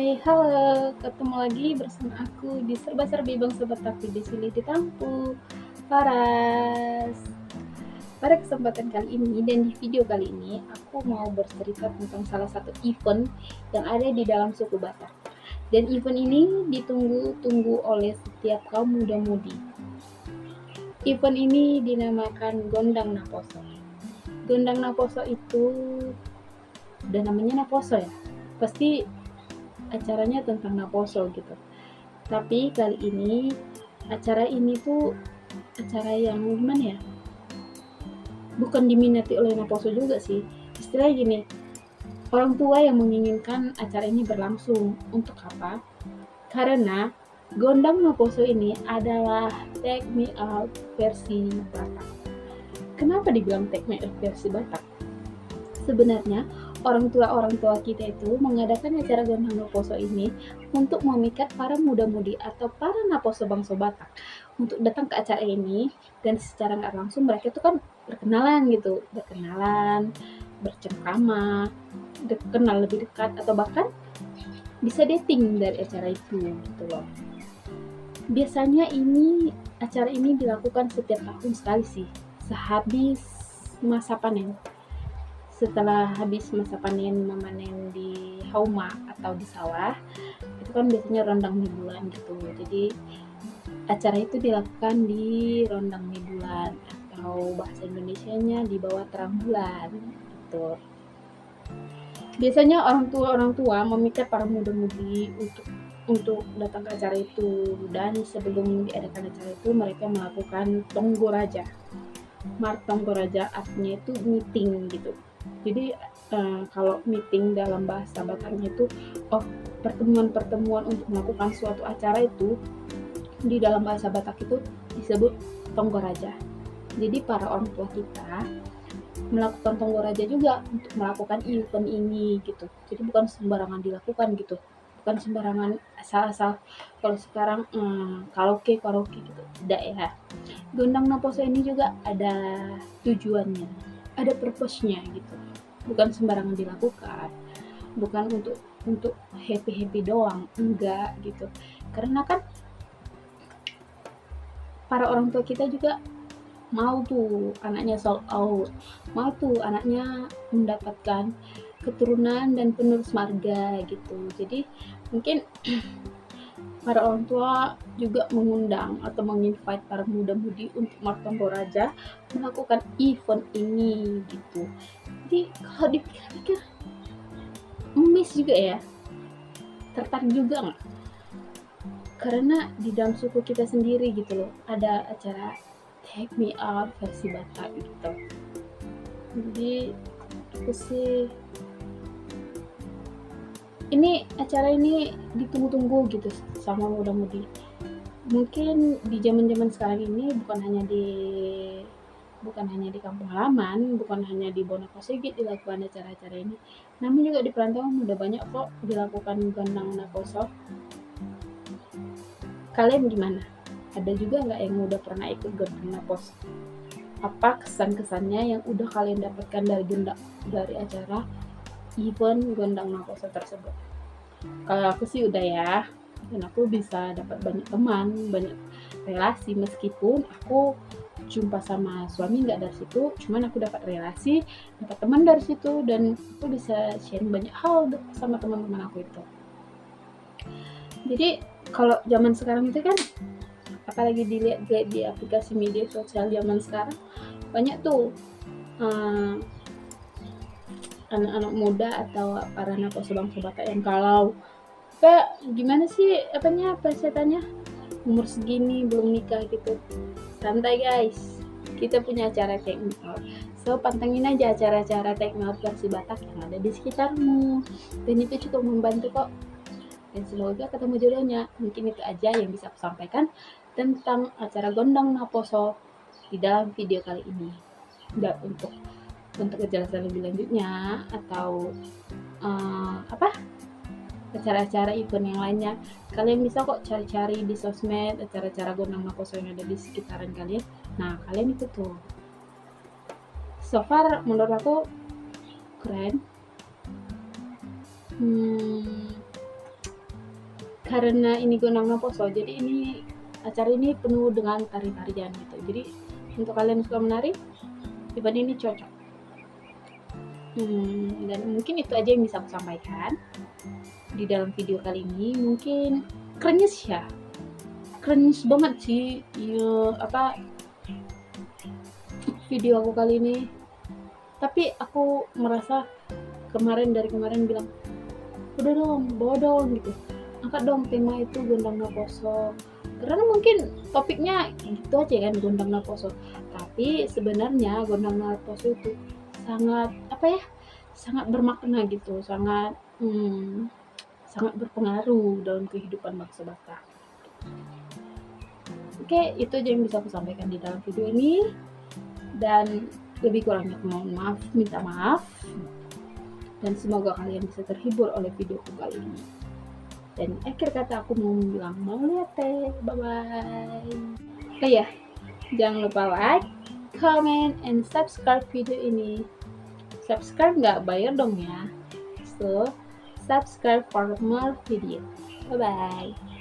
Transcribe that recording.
Hai, halo, ketemu lagi bersama aku di Serba-Serbi Bang Sobat Tapi di sini ditampu Paras. Pada kesempatan kali ini dan di video kali ini, aku mau bercerita tentang salah satu event yang ada di dalam suku Batak. Dan event ini ditunggu-tunggu oleh setiap kaum muda-mudi. Event ini dinamakan Gondang Naposo. Gondang Naposo itu, udah namanya Naposo ya, pasti acaranya tentang Naposo gitu. Tapi kali ini acara ini tuh acara yang gimana ya? Bukan diminati oleh Naposo juga sih. Istilahnya gini, orang tua yang menginginkan acara ini berlangsung. Untuk apa? Karena Gondang Naposo ini adalah Take Me Out versi Batak. Kenapa dibilang Take Me Out versi Batak? Sebenarnya orang tua kita itu mengadakan acara Gondang Naposo ini untuk memikat para muda-mudi atau para Naposo bangsa Batak untuk datang ke acara ini, dan secara nggak langsung mereka itu kan berkenalan, bercengkrama, kenal lebih dekat, atau bahkan bisa dating dari acara itu gitu loh. Biasanya acara ini dilakukan setiap tahun sekali sih, sehabis masa panen. Setelah habis masa panen memanen di hauma atau di sawah, itu kan biasanya rondang midulan gitu. Jadi acara itu dilakukan di rondang midulan atau bahasa Indonesianya di bawah terang bulan gitu. Biasanya orang tua memikat para muda-mudi untuk datang ke acara itu, dan sebelum diadakan acara itu mereka melakukan tonggoraja. Tonggoraja artinya itu meeting gitu. Jadi kalau meeting dalam bahasa Bataknya itu pertemuan-pertemuan untuk melakukan suatu acara itu di dalam bahasa Batak itu disebut tonggoraja. Jadi para orang tua kita melakukan tonggoraja juga untuk melakukan event ini gitu. Jadi bukan sembarangan dilakukan gitu. Bukan sembarangan asal-asal kalau sekarang karaoke gitu. Tidak ya. Gondang Naposo ini juga ada tujuannya, ada purpose-nya gitu. Bukan sembarangan dilakukan, bukan untuk happy doang, enggak gitu. Karena kan para orang tua kita juga mau tuh anaknya sold out, mau tuh anaknya mendapatkan keturunan dan penerus marga gitu. Jadi mungkin para orang tua juga mengundang atau menginvite para muda-mudi untuk Martong Toraja melakukan event ini gitu. Jadi kalau dipikir-pikir, miss juga ya, tertarik juga nggak? Karena di dalam suku kita sendiri gitu loh, ada acara Take Me Out versi Batak gitu. Jadi aku sih, ini acara ini ditunggu-tunggu gitu sama muda-mudi. Mungkin di zaman-zaman sekarang ini bukan hanya di kampung halaman, bukan hanya di Bonokosigit dilakukan acara-acara ini, namun juga di perantauan udah banyak kok dilakukan Gondang Naposo. Kalian gimana? Ada juga nggak yang udah pernah ikut Gondang Naposo? Apa kesan-kesannya yang udah kalian dapatkan dari acara event Gondang Naposo tersebut? Kalau aku sih udah ya, dan aku bisa dapat banyak teman, banyak relasi, meskipun aku jumpa sama suami nggak dari situ, cuman aku dapat relasi, dapat teman dari situ, dan aku bisa sharing banyak hal sama teman-teman aku itu. Jadi kalau zaman sekarang itu kan, apalagi dilihat di aplikasi media sosial zaman sekarang, banyak tuh anak-anak muda atau para Naposo bangsa Batak yang kalau kayak gimana sih persetannya umur segini belum nikah gitu. Santai guys, kita punya acara take me out, so pantengin aja acara-acara take me out versi Batak yang ada di sekitarmu, dan itu cukup membantu kok. Dan semoga ketemu jodohnya. Mungkin itu aja yang bisa aku sampaikan tentang acara Gondang Naposo di dalam video kali ini. Dan untuk kejelasan lebih lanjutnya atau acara-acara event yang lainnya, kalian bisa kok cari-cari di sosmed acara-acara Gondang Naposo yang ada di sekitaran kalian. Nah, kalian ikut tuh. So far menurut aku keren. karena ini Gondang Poso, jadi ini acara ini penuh dengan tari-tarian gitu. Jadi untuk kalian yang suka menari, event ini cocok. Dan mungkin itu aja yang bisa aku sampaikan di dalam video kali ini. Mungkin krenyes ya, krenyes banget sih ya, video aku kali ini. Tapi aku merasa dari kemarin bilang, udah dong, bawa dong gitu, angkat dong tema itu Gondang Poso, karena mungkin topiknya gitu aja kan, Gondang Poso. Tapi sebenarnya Gondang Poso itu sangat sangat bermakna gitu, sangat berpengaruh dalam kehidupan bangsa Batak. Oke, itu aja yang bisa aku sampaikan di dalam video ini, dan lebih kurangnya mohon maaf, minta maaf, dan semoga kalian bisa terhibur oleh videoku kali ini. Dan akhir kata aku mau bilang mau lihat teh, bye bye. Oh ya, jangan lupa like, comment, and subscribe video ini. Subscribe nggak bayar dong ya, so subscribe for more video. Bye bye.